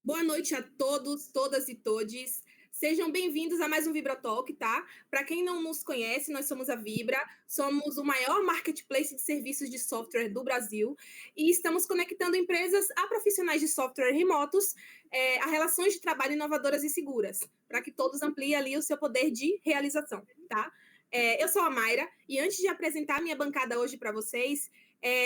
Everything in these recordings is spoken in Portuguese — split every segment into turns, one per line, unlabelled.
Boa noite a todos, todas e todes. Sejam bem-vindos a mais um VibraTalk, tá? Para quem não nos conhece, nós somos a Vibra, somos o maior marketplace de serviços de software do Brasil e estamos conectando empresas a profissionais de software remotos a relações de trabalho inovadoras e seguras, para que todos ampliem ali o seu poder de realização, tá? Eu sou a Mayra e antes de apresentar a minha bancada hoje para vocês,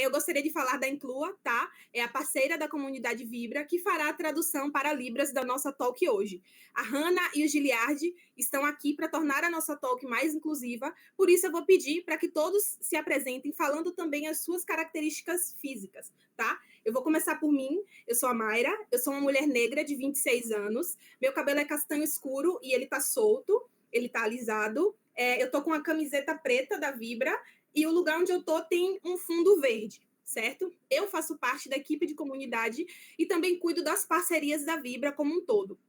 eu gostaria de falar da Inclua, tá? É a parceira da comunidade Vibra, que fará a tradução para Libras da nossa talk hoje. A Hannah e o Giliardi estão aqui para tornar a nossa talk mais inclusiva, por isso eu vou pedir para que todos se apresentem, falando também as suas características físicas, tá? Eu vou começar por mim, eu sou a Mayra, eu sou uma mulher negra de 26 anos, meu cabelo é castanho escuro e ele tá solto, ele tá alisado, eu tô com uma camiseta preta da Vibra, e o lugar onde eu tô tem um fundo verde, certo? Eu faço parte da equipe de comunidade e também cuido das parcerias da Vibra como um todo.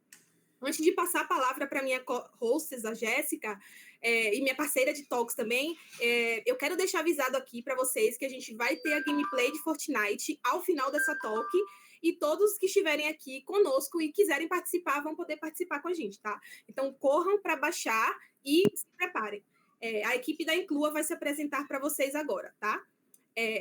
Antes de passar a palavra para minha hostess, a Jéssica, e minha parceira de talks também, eu quero deixar avisado aqui para vocês que a gente vai ter a gameplay de Fortnite ao final dessa talk, e todos que estiverem aqui conosco e quiserem participar vão poder participar com a gente, tá? Então, corram para baixar e se preparem. A equipe da Inclua vai se apresentar para vocês agora, tá?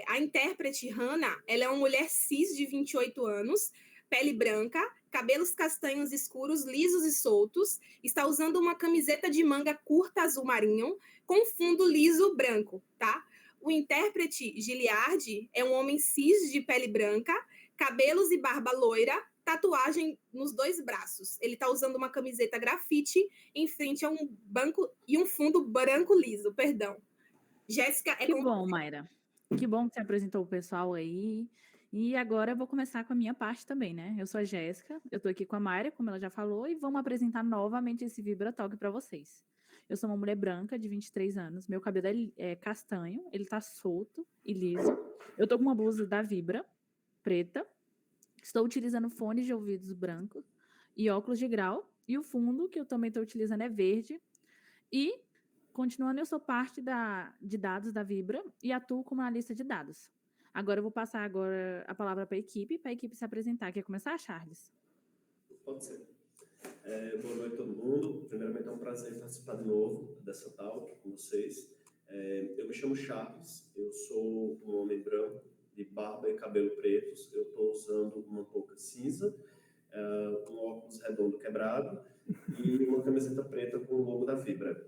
A intérprete Hannah, ela é uma mulher cis de 28 anos, pele branca, cabelos castanhos escuros, lisos e soltos, está usando uma camiseta de manga curta azul marinho, com fundo liso branco, tá? O intérprete Giliardi é um homem cis de pele branca, cabelos e barba loira, tatuagem nos dois braços. Ele está usando uma camiseta grafite em frente a um banco e um fundo branco liso, perdão. Jéssica,
Que bom, Mayra. Que bom que você apresentou o pessoal aí. E agora eu vou começar com a minha parte também, né? Eu sou a Jéssica, eu tô aqui com a Mayra, como ela já falou, e vamos apresentar novamente esse VibraTalk para vocês. Eu sou uma mulher branca de 23 anos, meu cabelo é castanho, ele tá solto e liso. Eu tô com uma blusa da Vibra, preta. Estou utilizando fones de ouvidos brancos e óculos de grau. E o fundo que eu também estou utilizando é verde. E, continuando, eu sou parte de dados da Vibra e atuo como analista de dados. Agora eu vou passar a palavra para a equipe se apresentar. Quer começar, Charles?
Pode ser. Boa noite a todo mundo. Primeiramente, é um prazer participar de novo dessa talk com vocês. Eu me chamo Charles, eu sou um homem branco, de barba e cabelo pretos. Eu estou usando uma touca cinza, um óculos redondo quebrado e uma camiseta preta com o logo da Vibra.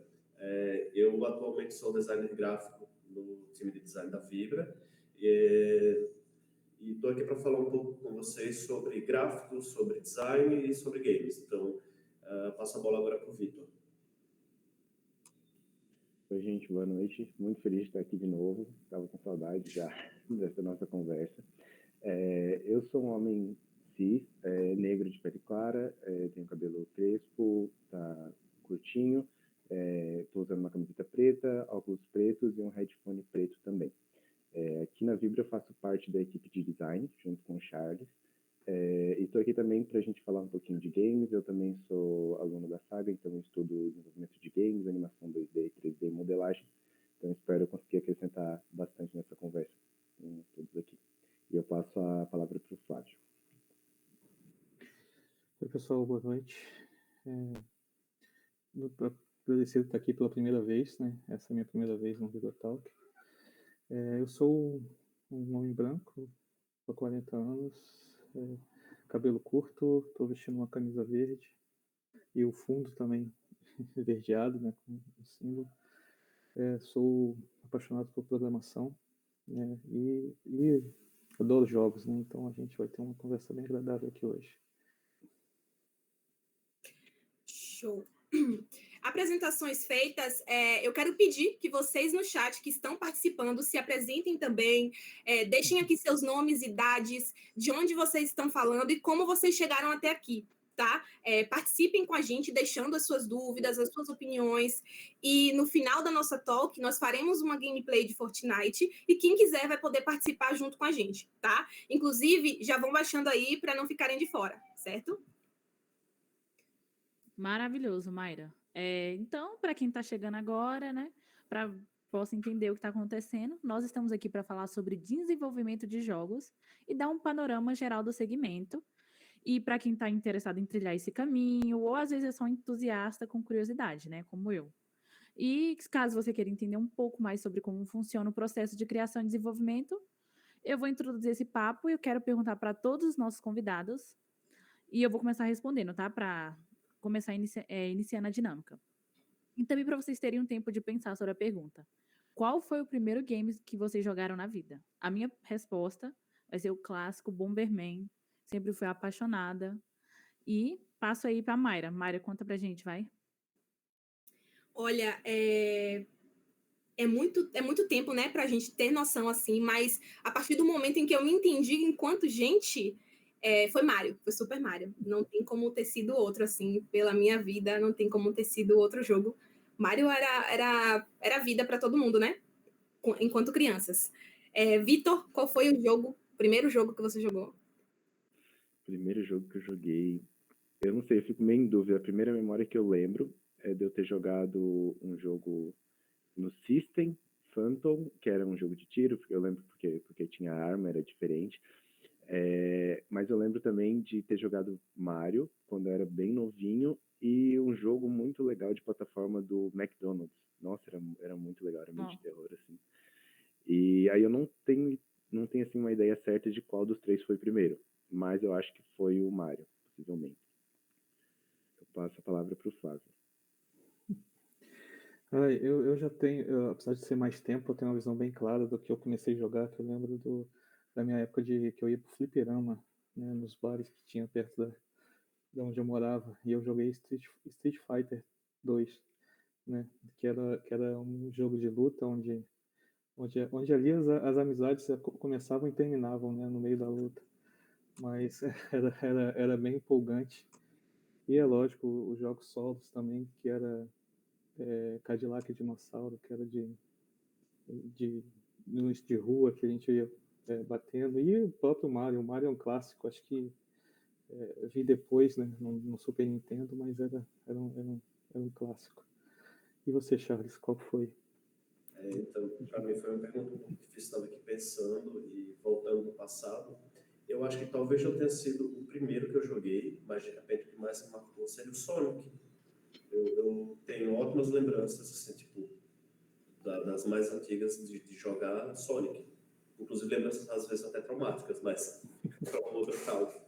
Eu atualmente sou designer gráfico no time de design da Vibra e estou aqui para falar um pouco com vocês sobre gráficos, sobre design e sobre games. Então, passo a bola agora para o Vitor.
Oi, gente, boa noite. Muito feliz de estar aqui de novo. Estava com saudade já dessa nossa conversa. Eu sou um homem cis, negro de pele clara, tenho cabelo crespo, tá curtinho, estou usando uma camiseta preta, óculos pretos e um headphone preto também. Aqui na Vibra eu faço parte da equipe de design, junto com o Charles. E estou aqui também para a gente falar um pouquinho de games. Eu também sou aluno da Saga, então eu estudo desenvolvimento de games, animação 2D, 3D e modelagem. Então espero conseguir acrescentar bastante nessa conversa com todos aqui. E eu passo a palavra para o Flávio.
Oi, pessoal, boa noite. Agradecido estar aqui pela primeira vez, né? Essa é a minha primeira vez no VibraTalk. Eu sou um homem branco, tô 40 anos, cabelo curto, estou vestindo uma camisa verde e o fundo também verdeado, né, com o símbolo. Sou apaixonado por programação, né, e adoro jogos, né, então a gente vai ter uma conversa bem agradável aqui hoje.
Show. Apresentações feitas, eu quero pedir que vocês no chat que estão participando se apresentem também, deixem aqui seus nomes, idades, de onde vocês estão falando e como vocês chegaram até aqui, tá? Participem com a gente, deixando as suas dúvidas, as suas opiniões, e no final da nossa talk, nós faremos uma gameplay de Fortnite, e quem quiser vai poder participar junto com a gente, tá? Inclusive, já vão baixando aí para não ficarem de fora, certo?
Maravilhoso, Mayra. Então, para quem está chegando agora, né, para possa entender o que está acontecendo, nós estamos aqui para falar sobre desenvolvimento de jogos e dar um panorama geral do segmento. E para quem está interessado em trilhar esse caminho, ou às vezes é só um entusiasta com curiosidade, né? Como eu. E caso você queira entender um pouco mais sobre como funciona o processo de criação e desenvolvimento, eu vou introduzir esse papo e eu quero perguntar para todos os nossos convidados. E eu vou começar respondendo, tá? Para começar iniciando a dinâmica. E também para vocês terem um tempo de pensar sobre a pergunta. Qual foi o primeiro game que vocês jogaram na vida? A minha resposta vai ser o clássico Bomberman. Sempre fui apaixonada. E passo aí para Mayra. Mayra, conta pra gente, vai.
Olha, é muito tempo, né, pra gente ter noção, assim, mas a partir do momento em que eu me entendi enquanto gente, foi Mario, foi Super Mario. Não tem como ter sido outro, assim, pela minha vida, não tem como ter sido outro jogo. Mario era vida para todo mundo, né? Enquanto crianças. Vitor, qual foi o primeiro jogo que você jogou?
Primeiro jogo que eu joguei, eu não sei, eu fico meio em dúvida. A primeira memória que eu lembro é de eu ter jogado um jogo no System, Phantom, que era um jogo de tiro, eu lembro porque tinha arma, era diferente. Mas eu lembro também de ter jogado Mario, quando eu era bem novinho, e um jogo muito legal de plataforma do McDonald's. Nossa, era muito legal, era meio de terror, assim. E aí eu não tenho assim, uma ideia certa de qual dos três foi primeiro, mas eu acho que foi o Mario, possivelmente. Eu passo a palavra para o Flávio.
Eu já tenho, apesar de ser mais tempo, eu tenho uma visão bem clara do que eu comecei a jogar, que eu lembro da minha época que eu ia pro fliperama, né, nos bares que tinha perto de onde eu morava, e eu joguei Street Fighter 2, né, que era um jogo de luta onde ali as amizades começavam e terminavam, né, no meio da luta, mas era bem empolgante. E é lógico, os jogos solos também, que era Cadillac e Dinossauro, que era de rua que a gente ia batendo, e o próprio Mario. O Mario é um clássico, acho que vi depois, né, no Super Nintendo, mas era um clássico. E você, Charles, qual foi?
Então, para mim foi uma pergunta um pouco difícil, estava aqui pensando e voltando no passado. Eu acho que talvez eu tenha sido o primeiro que eu joguei, mas de repente o que mais me marcou seria o Sonic. Eu tenho ótimas lembranças, assim, tipo, das mais antigas de jogar Sonic. Inclusive lembranças às vezes até traumáticas, mas para um outro caso.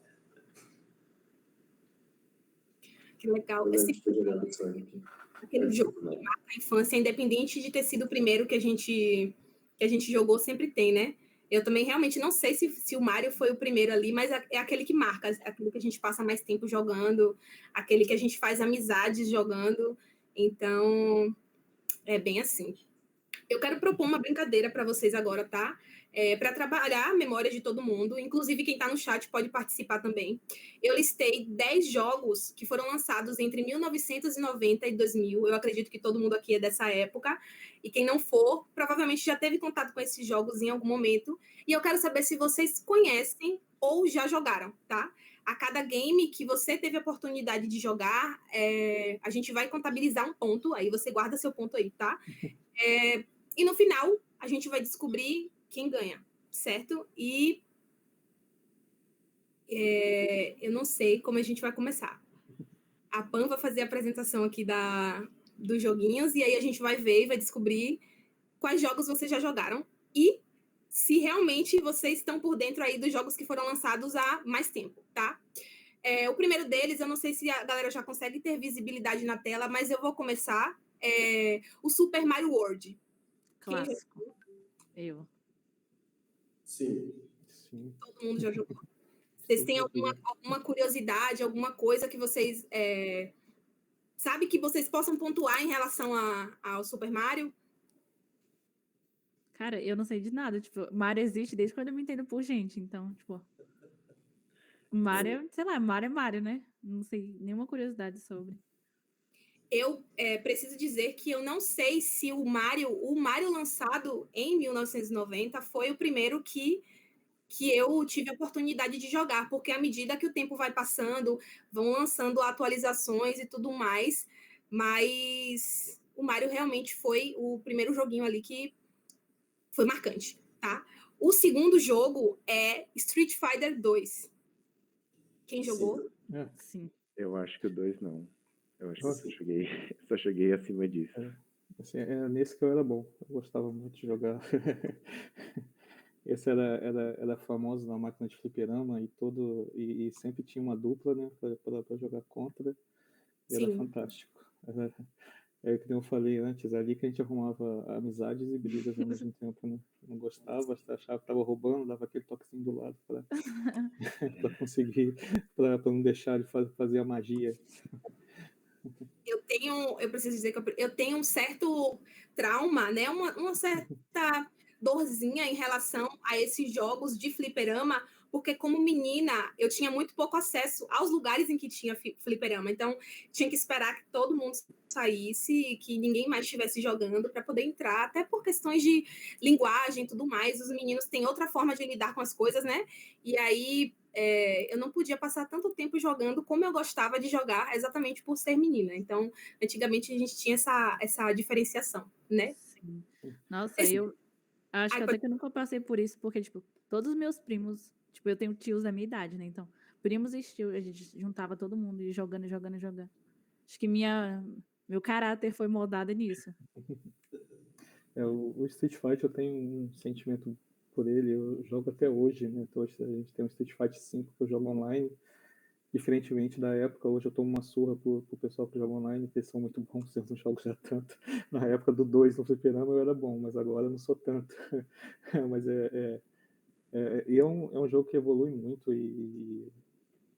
Que legal. Aquele jogo que marca a infância, independente de ter sido o primeiro que a gente jogou, sempre tem, né? Eu também realmente não sei se o Mario foi o primeiro ali, mas é aquele que marca, aquele que a gente passa mais tempo jogando, aquele que a gente faz amizades jogando. Então, é bem assim. Eu quero propor uma brincadeira para vocês agora, tá? Para trabalhar a memória de todo mundo, inclusive quem está no chat pode participar também. Eu listei 10 jogos que foram lançados entre 1990 e 2000. Eu acredito que todo mundo aqui é dessa época. E quem não for, provavelmente já teve contato com esses jogos em algum momento. E eu quero saber se vocês conhecem ou já jogaram, tá? A cada game que você teve a oportunidade de jogar, a gente vai contabilizar um ponto. Aí você guarda seu ponto aí, tá? E no final, a gente vai descobrir quem ganha, certo? E eu não sei como a gente vai começar. A Pan vai fazer a apresentação aqui dos joguinhos, e aí a gente vai ver e vai descobrir quais jogos vocês já jogaram e se realmente vocês estão por dentro aí dos jogos que foram lançados há mais tempo, tá? O primeiro deles, eu não sei se a galera já consegue ter visibilidade na tela, mas eu vou começar. O Super Mario World.
Clássico. Eu.
Sim.
Todo mundo já jogou. Vocês têm alguma curiosidade, alguma coisa que vocês sabe que vocês possam pontuar em relação ao Super Mario?
Cara, eu não sei de nada. Tipo, Mario existe desde quando eu me entendo por gente. Então, tipo, Mario, sei lá, Mario é Mario, né? Não sei nenhuma curiosidade sobre.
Eu preciso dizer que eu não sei se o Mario lançado em 1990 foi o primeiro que eu tive a oportunidade de jogar, porque à medida que o tempo vai passando, vão lançando atualizações e tudo mais, mas o Mario realmente foi o primeiro joguinho ali que foi marcante, tá? O segundo jogo é Street Fighter 2. Quem jogou?
É,
Sim.
Eu acho que o 2 não. Eu acho que eu
Nossa.
só cheguei acima disso.
assim, nesse que eu era bom. Eu gostava muito de jogar. Esse era famoso na máquina de fliperama e sempre tinha uma dupla, né, para jogar contra. E era
Sim.
fantástico. É que nem eu falei antes, ali que a gente arrumava amizades e brigas ao mesmo tempo, né? Não gostava, achava que estava roubando, dava aquele toquezinho do lado para conseguir, para não deixar ele fazer a magia.
Eu preciso dizer que eu tenho um certo trauma, né? Uma certa dorzinha em relação a esses jogos de fliperama, porque como menina eu tinha muito pouco acesso aos lugares em que tinha fliperama, então tinha que esperar que todo mundo saísse, que ninguém mais estivesse jogando para poder entrar, até por questões de linguagem e tudo mais. Os meninos têm outra forma de lidar com as coisas, né? E aí eu não podia passar tanto tempo jogando como eu gostava de jogar, exatamente por ser menina. Então, antigamente a gente tinha essa diferenciação, né?
Sim. Nossa, eu acho que até que eu nunca passei por isso, porque, tipo, todos os meus primos, tipo, eu tenho tios da minha idade, né? Então, primos e tios, a gente juntava todo mundo e jogando. Acho que meu caráter foi moldado nisso.
O Street Fighter eu tenho um sentimento por ele, eu jogo até hoje, né? Então, a gente tem um Street Fighter 5 que eu jogo online, diferentemente da época, hoje eu tomo uma surra pro pessoal que joga online, que eles são muito bons, eu não jogo já tanto. Na época do 2 no fliperama eu era bom, mas agora eu não sou tanto. Mas é um jogo que evolui muito e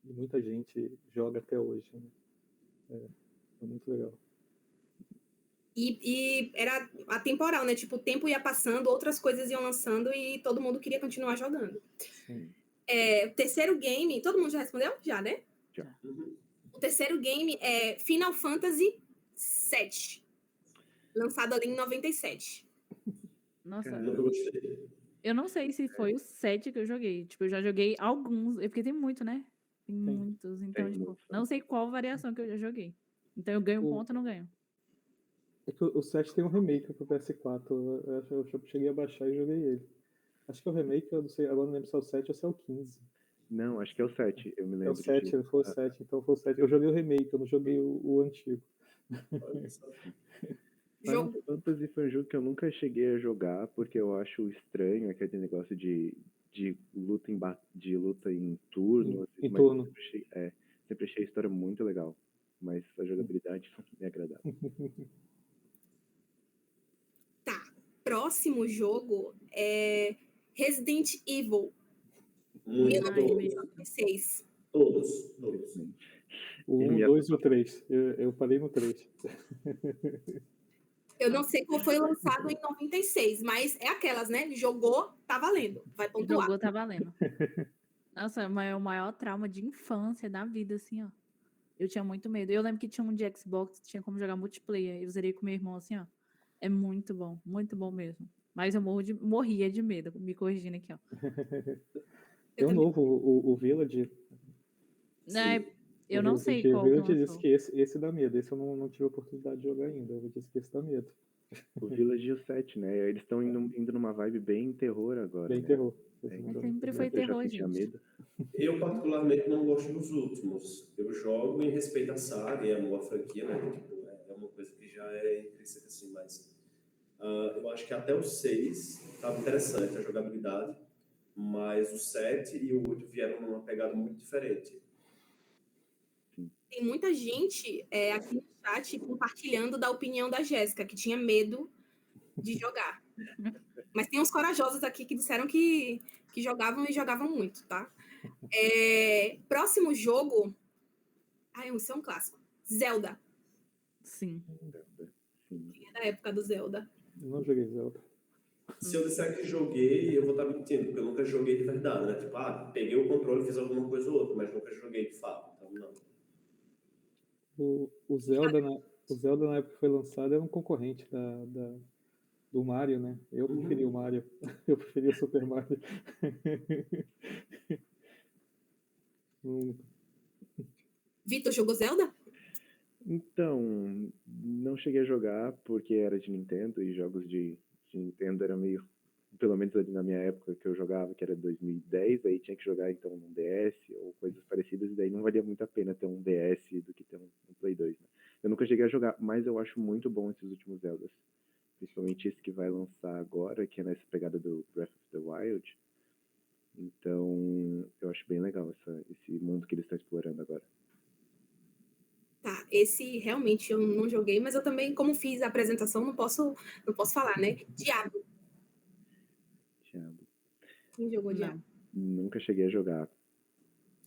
muita gente joga até hoje, né? É muito legal.
E era atemporal, né? Tipo, o tempo ia passando, outras coisas iam lançando e todo mundo queria continuar jogando.
Sim.
Terceiro game, todo mundo já respondeu? Já, né?
Já.
O terceiro game é Final Fantasy VII, lançado ali em 97.
Nossa,
Eu gostei.
eu não sei se foi o 7 que eu joguei. Tipo, eu já joguei alguns, porque tem muito, né? Tem muitos. Então,
Tem
tipo,
muito.
não sei qual variação que eu já joguei. Então, eu ganho ponto ou não ganho.
É que o 7 tem um remake pro PS4. Eu cheguei a baixar e joguei ele. Acho que é o remake, eu não sei, agora não lembro se é o 7 ou se é o 15.
Não, acho que é o 7, eu me lembro.
É o 7, não foi o 7, então foi o 7. Eu joguei o remake, eu não joguei o antigo.
Final Fantasy foi um jogo que eu nunca cheguei a jogar, porque eu acho estranho aquele negócio de luta em turno.
Em
mas
turno.
sempre achei a história muito legal, mas a jogabilidade não me agradava.
Tá. Próximo jogo é Resident Evil.
Muito
Ai,
bom.
1996.
Todos.
O 1, 2 e o 3. Eu parei no 3.
Eu não sei qual foi lançado em 96, mas é aquelas, né? Jogou, tá valendo. Vai pontuar.
Jogou, tá valendo. Nossa, é o maior trauma de infância da vida, assim, ó. Eu tinha muito medo. Eu lembro que tinha um de Xbox, tinha como jogar multiplayer. Eu zerei com meu irmão, assim, ó. É muito bom mesmo. Mas eu morria de medo, me corrigindo aqui, ó.
Tem um novo, o Village.
Eu não sei qual
que
que
Village disse
lançou.
que esse dá medo. Esse eu não tive a oportunidade de jogar ainda. Eu disse que esse dá medo.
O Village e o 7, né? Eles estão indo numa vibe bem terror agora.
Bem
né?
terror.
Sempre foi terror,
já tinha
gente.
medo.
Eu, particularmente, não gosto dos últimos. Eu jogo em respeito à saga e à franquia, né? Tipo, é uma coisa que já é intrínseca, assim, mas... eu acho que até o 6 estava interessante a jogabilidade, mas o 7 e o 8 vieram numa pegada muito diferente.
Tem muita gente aqui no chat compartilhando da opinião da Jéssica, que tinha medo de jogar. Mas tem uns corajosos aqui que disseram que jogavam e jogavam muito, tá? Próximo jogo... isso é um clássico. Zelda.
Sim.
É da época do Zelda.
Não joguei Zelda.
Se eu disser que joguei, eu vou estar mentindo, porque eu nunca joguei de verdade, né? Tipo, peguei o controle, fiz alguma coisa ou outra, mas nunca joguei de fato, então não.
O Zelda na época que foi lançado era um concorrente do Mario, né? Eu preferia o Mario. Eu preferia o Super Mario.
Vitor, jogou Zelda?
Então, não cheguei a jogar porque era de Nintendo e jogos de Nintendo era meio pelo menos ali na minha época que eu jogava, que era 2010, aí tinha que jogar então num DS ou coisas parecidas, e daí não valia muito a pena ter um DS do que ter um Play 2, né? Eu nunca cheguei a jogar, mas eu acho muito bom esses últimos Zeldas. Principalmente esse que vai lançar agora, que é nessa pegada do Breath of the Wild. Então, eu acho bem legal esse mundo que eles estão explorando agora.
Tá, esse realmente eu não joguei, mas eu também, como fiz a apresentação, não posso falar, né? Diablo.
Diablo.
Quem jogou
Não.
Diablo?
Nunca cheguei a jogar.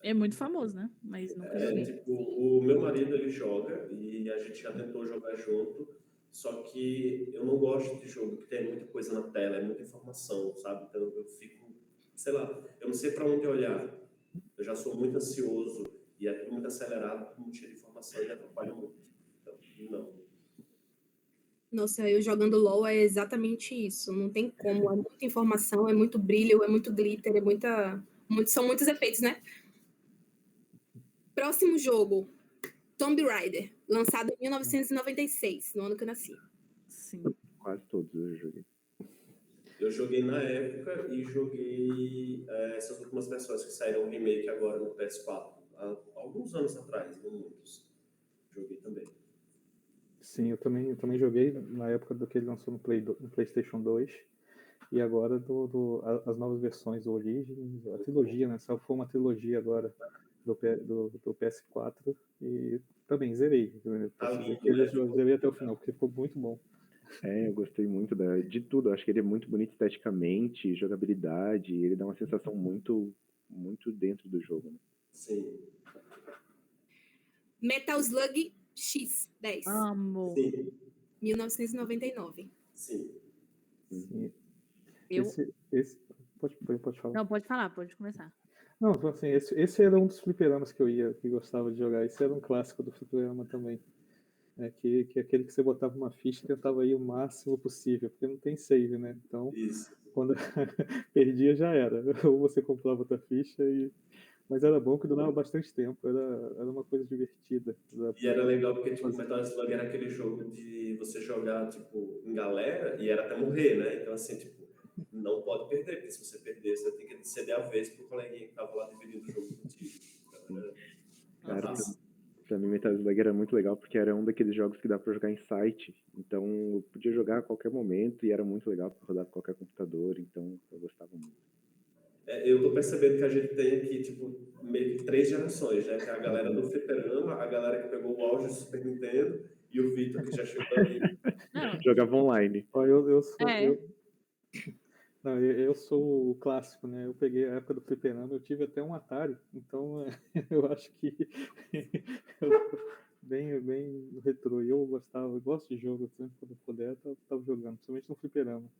É muito famoso, né? Mas nunca joguei.
Tipo, o meu marido, ele joga e a gente já tentou jogar junto, só que eu não gosto de jogo que tem muita coisa na tela, é muita informação, sabe? Então eu fico, sei lá, eu não sei para onde olhar. Eu já sou muito ansioso e é tudo muito acelerado, tudo cheio de informação e atrapalha muito. Então, não.
Nossa, eu jogando LoL é exatamente isso. Não tem como. É muita informação, é muito brilho, é muito glitter, são muitos efeitos, né? Próximo jogo, Tomb Raider, lançado em 1996, no ano que eu nasci.
Sim.
Quase todos eu joguei.
Eu joguei na época e joguei essas últimas versões que saíram remake agora no PS4, há alguns anos atrás, não muitos. Joguei também.
Sim, eu também joguei na época do que ele lançou no PlayStation 2 e agora as novas versões do Origins, a trilogia, né? Só foi uma trilogia agora do PS4 e também zerei. Né? Posso dizer que eu zerei até o final, porque ficou muito bom.
Eu gostei muito de tudo. Acho que ele é muito bonito esteticamente, jogabilidade, ele dá uma sensação muito, muito dentro do jogo, né?
Sim.
Metal Slug X10.
Amo.
Sim.
1999.
Sim.
Pode falar.
Não, pode falar, pode começar.
Não, assim, esse era um dos fliperamas que que gostava de jogar. Esse era um clássico do fliperama também. Que é aquele que você botava uma ficha e tentava ir o máximo possível, porque não tem save, né? Então,
Isso.
quando perdia já era. Ou você comprava outra ficha Mas era bom que durava bastante tempo, era uma coisa divertida.
E era legal porque, tipo, Metal Slug era aquele jogo de você jogar, tipo, em galera e era até morrer, né? Então, assim, tipo, não pode perder, porque se você perder, você tem que ceder a vez pro coleguinha que tava lá dividindo o jogo contigo. Então,
Cara, pra mim Metal Slug era muito legal porque era um daqueles jogos que dá pra jogar em site. Então eu podia jogar a qualquer momento e era muito legal pra rodar com qualquer computador, então eu gostava muito.
Eu tô percebendo que a gente tem aqui, tipo, meio que 3 gerações, né? Que é a galera do fliperama, a galera que pegou o auge do Super Nintendo e o Vitor, que já chegou ali.
Jogava online.
Eu sou o clássico, né? Eu peguei a época do fliperama, eu tive até um Atari, então eu acho que bem retrô. E eu gosto de jogo, sempre quando eu puder, eu tava jogando, principalmente no fliperama.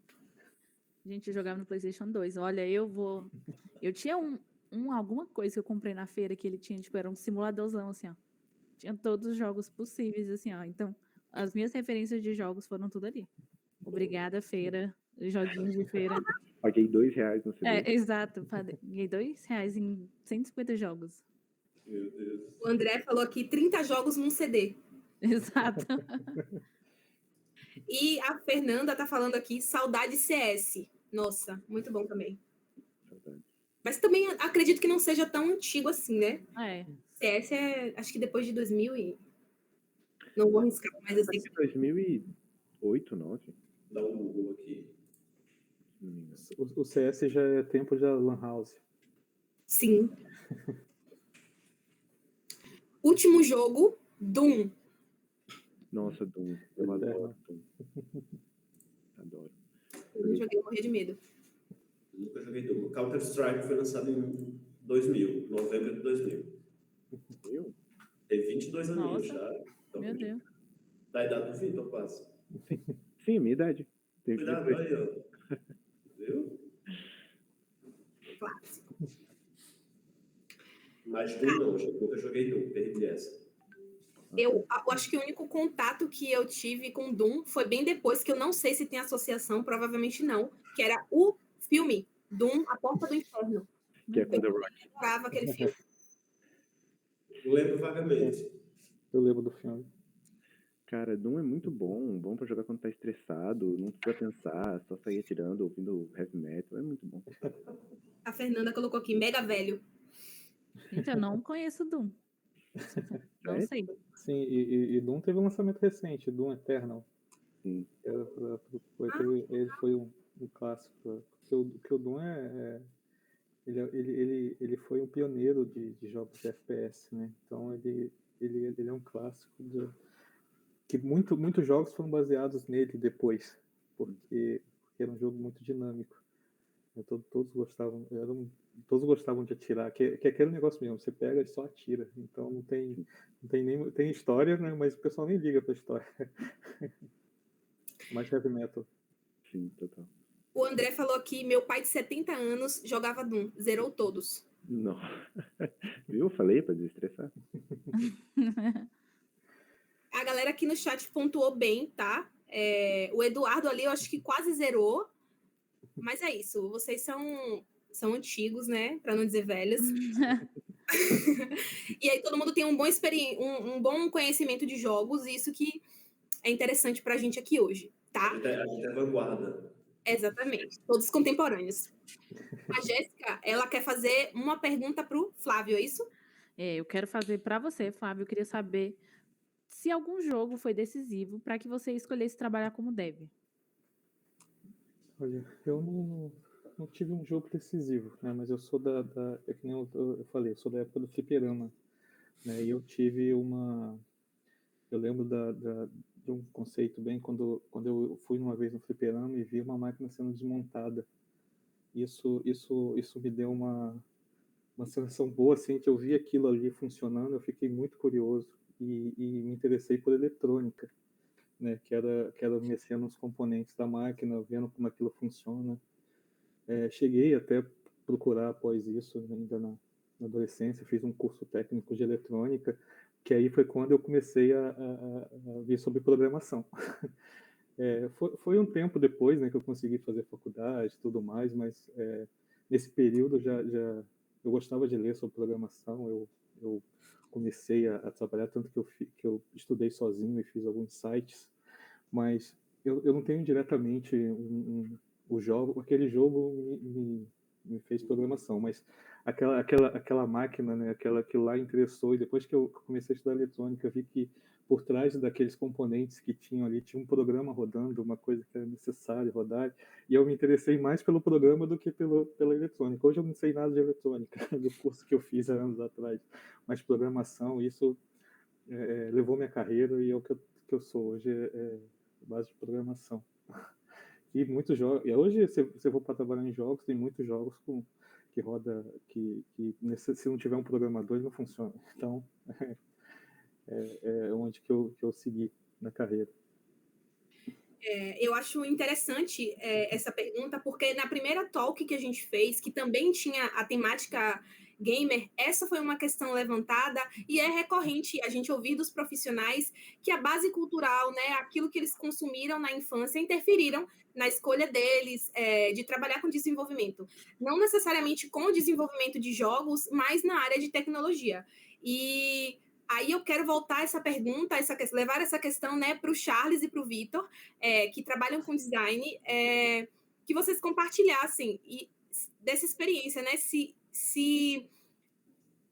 A gente jogava no PlayStation 2. Olha, eu tinha alguma coisa que eu comprei na feira que ele tinha, tipo, era um simuladorzão, assim, ó. Tinha todos os jogos possíveis, assim, ó. Então, as minhas referências de jogos foram tudo ali. Obrigada, feira. Joguinhos de feira.
Paguei R$2 no CD.
Exato. Paguei R$2 em 150 jogos.
Meu Deus.
O André falou aqui 30 jogos num CD.
Exato.
E a Fernanda tá falando aqui, saudade CS. Nossa, muito bom também.
Saudade.
Mas também acredito que não seja tão antigo assim, né?
É.
CS acho que depois de 2000 e... Não vou arriscar, mas eu sei que...
2008, 2009.
Dá um Google aqui.
O CS já é tempo da Lan House.
Sim. Último jogo, Doom.
Nossa, Doom. Eu adoro Doom. Adoro.
Eu não joguei, eu morria de medo.
Nunca joguei Doom. Counter-Strike foi lançado em 2000, novembro de 2000.
Eu?
Tem 22 aninhos
Nossa.
já. Então,
Meu Deus.
Da idade do Vitor, quase.
Sim, minha idade. Tem
Cuidado
22.
aí, ó. Viu?
Clássico.
Mas Doom não, eu nunca joguei Doom, perdi essa.
Eu acho que o único contato que eu tive com Doom foi bem depois, que eu não sei se tem associação, provavelmente não, que era o filme Doom, A Porta do Inferno.
Que é com The Rock.
Eu adorava aquele filme.
Lembro vagamente.
Eu lembro do filme.
Cara, Doom é muito bom pra jogar quando tá estressado, não precisa pensar, só sair atirando, ouvindo heavy metal, é muito bom.
A Fernanda colocou aqui, mega velho.
Gente, eu não conheço Doom. Não
É?
sei.
Sim, e Doom teve um lançamento recente, Doom Eternal.
Sim.
Ele foi um clássico. Porque o Doom ele foi um pioneiro de jogos de FPS, né? Então ele é um clássico que muitos jogos foram baseados nele depois, porque era um jogo muito dinâmico. Todos gostavam de atirar, que é aquele negócio mesmo, você pega e só atira. Então não tem história, né? Mas o pessoal nem liga pra história. Mais heavy metal.
Sim, total.
O André falou aqui, meu pai de 70 anos jogava Doom, zerou todos.
Não. Viu? Falei pra desestressar.
A galera aqui no chat pontuou bem, tá? O Eduardo ali, eu acho que quase zerou. Mas é isso, vocês são antigos, né? Para não dizer velhos. E aí todo mundo tem um bom conhecimento de jogos, e isso que é interessante pra gente aqui hoje, tá?
A gente é vanguarda.
Exatamente, todos contemporâneos. A Jéssica, ela quer fazer uma pergunta pro Flávio, é isso?
Eu quero fazer para você, Flávio. Eu queria saber se algum jogo foi decisivo para que você escolhesse trabalhar como dev.
Olha, eu não tive um jogo decisivo, né? Mas eu sou é que nem eu falei, eu sou da época do fliperama, né? E eu tive eu lembro de um conceito bem quando eu fui uma vez no fliperama e vi uma máquina sendo desmontada. Isso me deu uma sensação boa, assim, que eu vi aquilo ali funcionando, eu fiquei muito curioso e me interessei por eletrônica, né? Que era mexendo nos componentes da máquina, vendo como aquilo funciona. Cheguei até procurar após isso, ainda na adolescência, fiz um curso técnico de eletrônica, que aí foi quando eu comecei a ver sobre programação. Foi um tempo depois, né, que eu consegui fazer faculdade e tudo mais, mas nesse período eu gostava de ler sobre programação, eu comecei a trabalhar, tanto que eu estudei sozinho e fiz alguns sites, mas eu não tenho diretamente aquele jogo me fez programação, mas aquela máquina, né, que lá interessou, e depois que eu comecei a estudar eletrônica, vi que por trás daqueles componentes que tinham ali, tinha um programa rodando, uma coisa que era necessário rodar, e eu me interessei mais pelo programa do que pela eletrônica. Hoje eu não sei nada de eletrônica, do curso que eu fiz há anos atrás, mas programação, isso levou minha carreira e é o que eu sou hoje, base de programação. E muitos jogos. E hoje, se você for para trabalhar em jogos, tem muitos jogos que roda que se não tiver um programador, ele não funciona. Então, é onde que eu segui na carreira.
Eu acho interessante essa pergunta, porque na primeira talk que a gente fez, que também tinha a temática gamer, essa foi uma questão levantada e é recorrente a gente ouvir dos profissionais que a base cultural, né, aquilo que eles consumiram na infância, interferiram na escolha deles de trabalhar com desenvolvimento. Não necessariamente com o desenvolvimento de jogos, mas na área de tecnologia. E aí eu quero voltar essa pergunta, levar essa questão, né, para o Charles e para o Vitor, que trabalham com design, que vocês compartilhassem dessa experiência, né? Se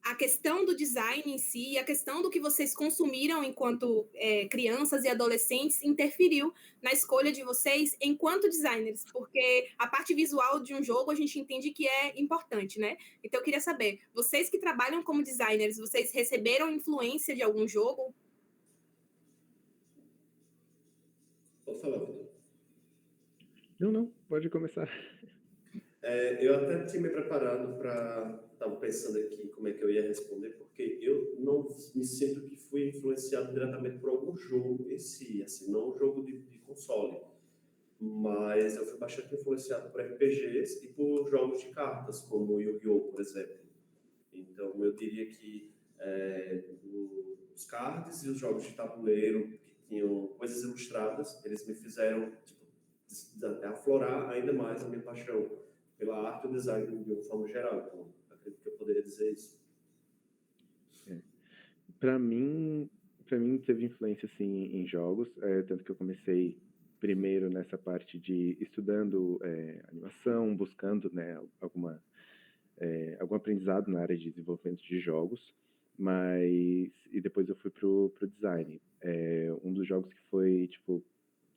a questão do design em si, a questão do que vocês consumiram enquanto crianças e adolescentes interferiu na escolha de vocês enquanto designers, porque a parte visual de um jogo a gente entende que é importante, né? Então eu queria saber, vocês que trabalham como designers, vocês receberam influência de algum jogo?
Pode falar, Vitor.
Não, pode começar.
Eu até tinha me preparado para... Estava pensando aqui como é que eu ia responder, porque eu não me sinto que fui influenciado diretamente por algum jogo em si, assim, não um jogo de console, mas eu fui bastante influenciado por RPGs e por jogos de cartas, como Yu-Gi-Oh!, por exemplo. Então, eu diria que os cards e os jogos de tabuleiro, que tinham coisas ilustradas, eles me fizeram aflorar ainda mais a minha paixão pela arte e o design de uma forma geral. Então, acredito que eu poderia dizer isso.
Para mim, para mim teve influência assim em jogos, tanto que eu comecei primeiro nessa parte de estudando animação, buscando, né, algum aprendizado na área de desenvolvimento de jogos, e depois eu fui pro design. Um dos jogos que foi tipo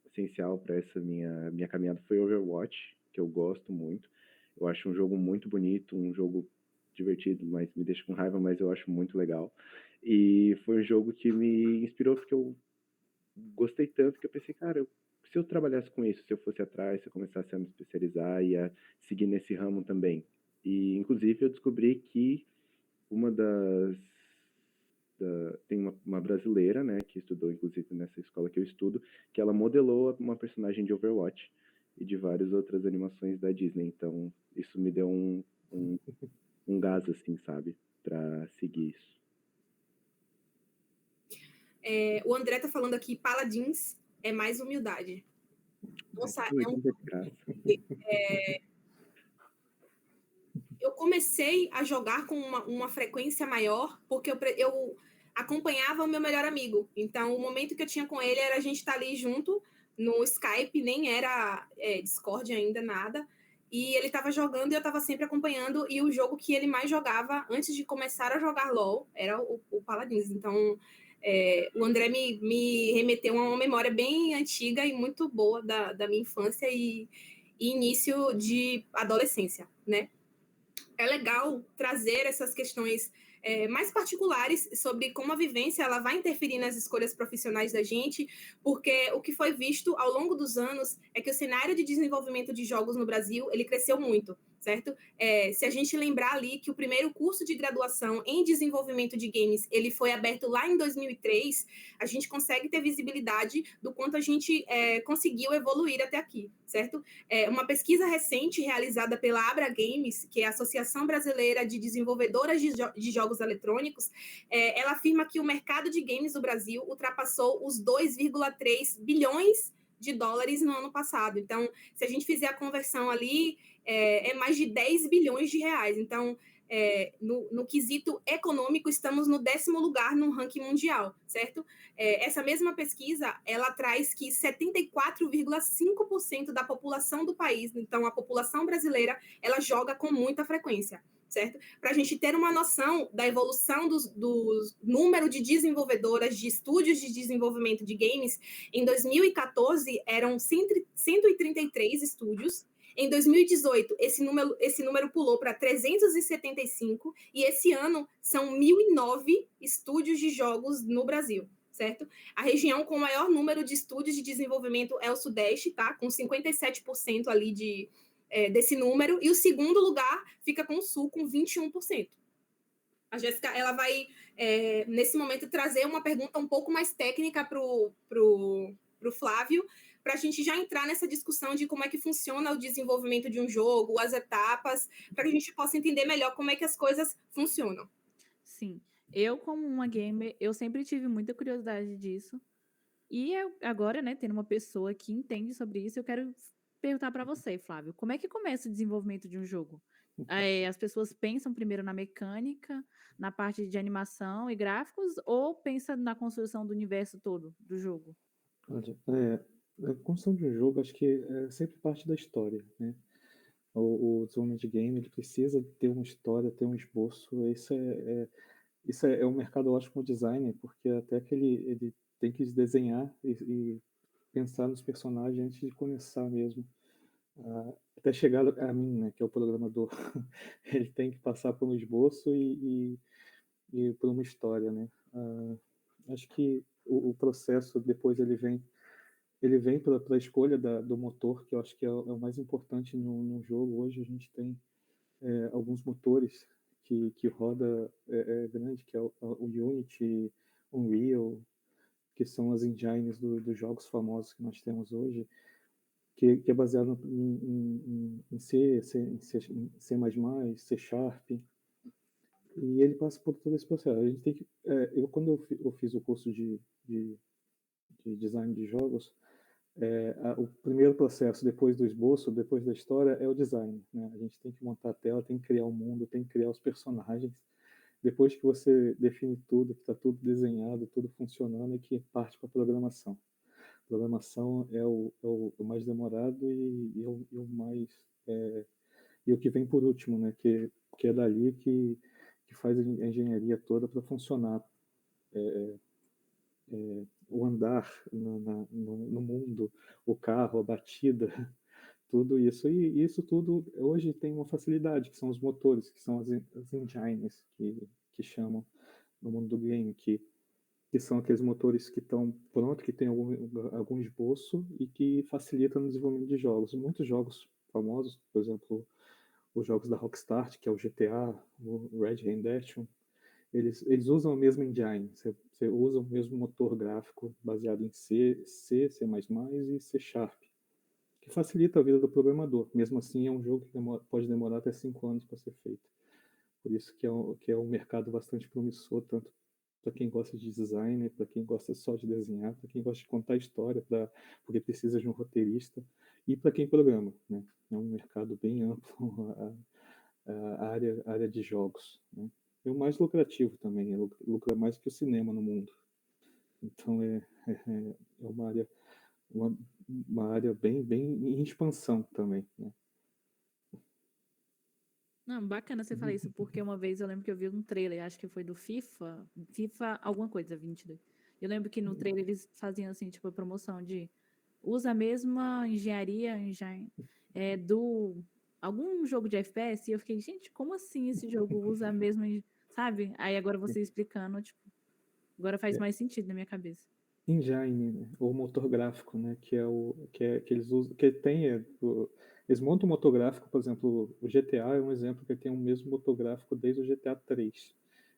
essencial para essa minha caminhada foi Overwatch, que eu gosto muito. Eu acho um jogo muito bonito, um jogo divertido, mas me deixa com raiva, mas eu acho muito legal. E foi um jogo que me inspirou porque eu gostei tanto que eu pensei, cara, se eu trabalhasse com isso, se eu fosse atrás, se eu começasse a me especializar e a seguir nesse ramo também. E, inclusive, eu descobri que uma tem uma brasileira, né, que estudou, inclusive, nessa escola que eu estudo, que ela modelou uma personagem de Overwatch e de várias outras animações da Disney. Então, isso me deu um gás, assim, sabe, para seguir isso.
O André tá falando aqui, Paladins é mais humildade. Nossa, eu comecei a jogar com uma frequência maior porque eu acompanhava o meu melhor amigo. Então, o momento que eu tinha com ele era a gente estar ali junto no Skype, nem era Discord ainda, nada. E ele estava jogando e eu estava sempre acompanhando. E o jogo que ele mais jogava antes de começar a jogar LoL era o Paladins. Então, o André me remeteu a uma memória bem antiga e muito boa da minha infância e início de adolescência, né? É legal trazer essas questões mais particulares sobre como a vivência ela vai interferir nas escolhas profissionais da gente, porque o que foi visto ao longo dos anos é que o cenário de desenvolvimento de jogos no Brasil ele cresceu muito, certo? Se a gente lembrar ali que o primeiro curso de graduação em desenvolvimento de games ele foi aberto lá em 2003, a gente consegue ter visibilidade do quanto a gente conseguiu evoluir até aqui, certo? Uma pesquisa recente realizada pela Abra Games, que é a Associação Brasileira de Desenvolvedoras de Jogos Eletrônicos, ela afirma que o mercado de games do Brasil ultrapassou os 2,3 bilhões de dólares no ano passado. Então, se a gente fizer a conversão ali, é mais de 10 bilhões de reais. Então, no quesito econômico, estamos no 10º lugar no ranking mundial, certo? Essa mesma pesquisa, ela traz que 74,5% da população do país, então a população brasileira, ela joga com muita frequência, certo? Para a gente ter uma noção da evolução do número de desenvolvedoras de estúdios de desenvolvimento de games, em 2014 eram 133 estúdios. Em 2018, esse número pulou para 375 e esse ano são 1.009 estúdios de jogos no Brasil, certo? A região com o maior número de estúdios de desenvolvimento é o Sudeste, tá? Com 57% ali desse número, e o segundo lugar fica com o Sul, com 21%. A Jéssica, ela vai, nesse momento, trazer uma pergunta um pouco mais técnica para o Flávio, para a gente já entrar nessa discussão de como é que funciona o desenvolvimento de um jogo, as etapas, para que a gente possa entender melhor como é que as coisas funcionam.
Sim. Eu, como uma gamer, eu sempre tive muita curiosidade disso. E agora, né, tendo uma pessoa que entende sobre isso, eu quero perguntar para você, Flávio, como é que começa o desenvolvimento de um jogo? As pessoas pensam primeiro na mecânica, na parte de animação e gráficos, ou pensam na construção do universo todo do jogo?
Olha, a construção de um jogo, acho que é sempre parte da história, né? O desenvolvimento de game, ele precisa ter uma história, ter um esboço. Isso é um mercado ótimo como designer, porque até que ele tem que desenhar e pensar nos personagens antes de começar mesmo. Até chegar a mim, né, que é o programador, ele tem que passar por um esboço e por uma história, né? Acho que o processo depois ele vem pela escolha do motor, que eu acho que é o mais importante no jogo. Hoje a gente tem alguns motores que roda grande, que é o Unity, Unreal, que são as engines dos jogos famosos que nós temos hoje, que é baseado em C, C++, C Sharp, e ele passa por todo esse processo. A gente tem que, quando eu fiz o curso de design de jogos, o primeiro processo, depois do esboço, depois da história, é o design, né? A gente tem que montar a tela, tem que criar o mundo, tem que criar os personagens. depois que você define tudo, que está tudo desenhado, tudo funcionando, é que parte para a programação. Programação é o mais demorado e o mais e o que vem por último, né? Que é dali que faz a engenharia toda para funcionar. O andar no mundo, o carro, a batida, tudo isso. E isso tudo hoje tem uma facilidade, que são os motores, que são as engines, que chamam no mundo do game, que são aqueles motores que estão prontos, que tem algum esboço e que facilitam no desenvolvimento de jogos. Muitos jogos famosos, por exemplo, os jogos da Rockstar, que é o GTA, o Red Dead Redemption, eles usam a mesma engine, você usa o mesmo motor gráfico baseado em C, C++ e C Sharp, que facilita a vida do programador. Mesmo assim, é um jogo que pode demorar até 5 anos para ser feito. Por isso que é um mercado bastante promissor, tanto para quem gosta de design, para quem gosta só de desenhar, para quem gosta de contar história, porque precisa de um roteirista, e para quem programa, né? É um mercado bem amplo a área de jogos, né? É o mais lucrativo também, lucra mais que o cinema no mundo. Então é uma área bem em expansão também, né?
Não, bacana você falar isso, porque uma vez eu lembro que eu vi um trailer, acho que foi do FIFA alguma coisa, 22. Eu lembro que no trailer eles faziam assim, tipo, a promoção de usa a mesma engenharia do algum jogo de FPS, e eu fiquei, gente, como assim esse jogo usa a mesma, sabe? Aí agora você explicando, tipo, agora faz mais sentido na minha cabeça.
Engine, né? Ou motor gráfico, né? Que eles usam, que tem, eles montam um motor gráfico, por exemplo, o GTA é um exemplo que tem o mesmo motor gráfico desde o GTA 3.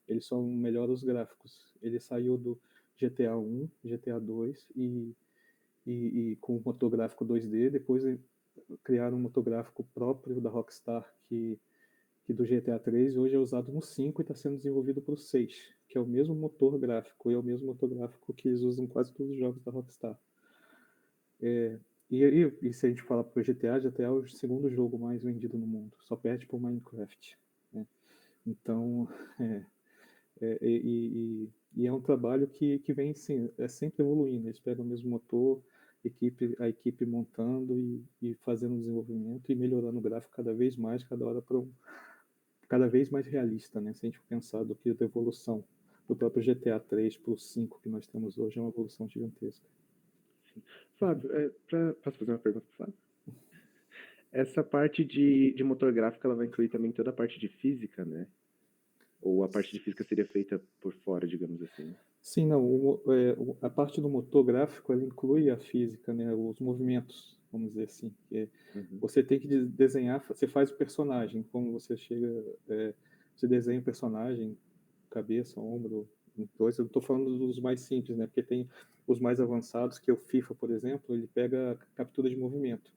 Eles só melhoram os gráficos. Ele saiu do GTA 1, GTA 2 e com o motor gráfico 2D, depois criaram um motor gráfico próprio da Rockstar que do GTA 3 hoje é usado no 5 e está sendo desenvolvido para o 6, que é o mesmo motor gráfico, e é o mesmo motor gráfico que eles usam em quase todos os jogos da Rockstar. E se a gente falar para o GTA é o segundo jogo mais vendido no mundo, só perde para o Minecraft, né? Então, é um trabalho que vem sim, sempre evoluindo. Eles pegam o mesmo motor, a equipe montando e fazendo desenvolvimento e melhorando o gráfico cada vez mais, cada hora para cada vez mais realista, né? Se a gente pensar do que a evolução do próprio GTA 3 para o 5 que nós temos hoje, é uma evolução gigantesca.
Fábio, posso fazer uma pergunta para o Fábio? Essa parte de motor gráfico, ela vai incluir também toda a parte de física, né? Ou a parte de física seria feita por fora, digamos assim?
Sim, não. A parte do motor gráfico, ela inclui a física, né? Os movimentos, vamos dizer assim. Você tem que desenhar, você faz o personagem, como você chega, você desenha o personagem, cabeça, ombro, dois. Eu não estou falando dos mais simples, né? Porque tem os mais avançados, que é o FIFA, por exemplo, ele pega a captura de movimento.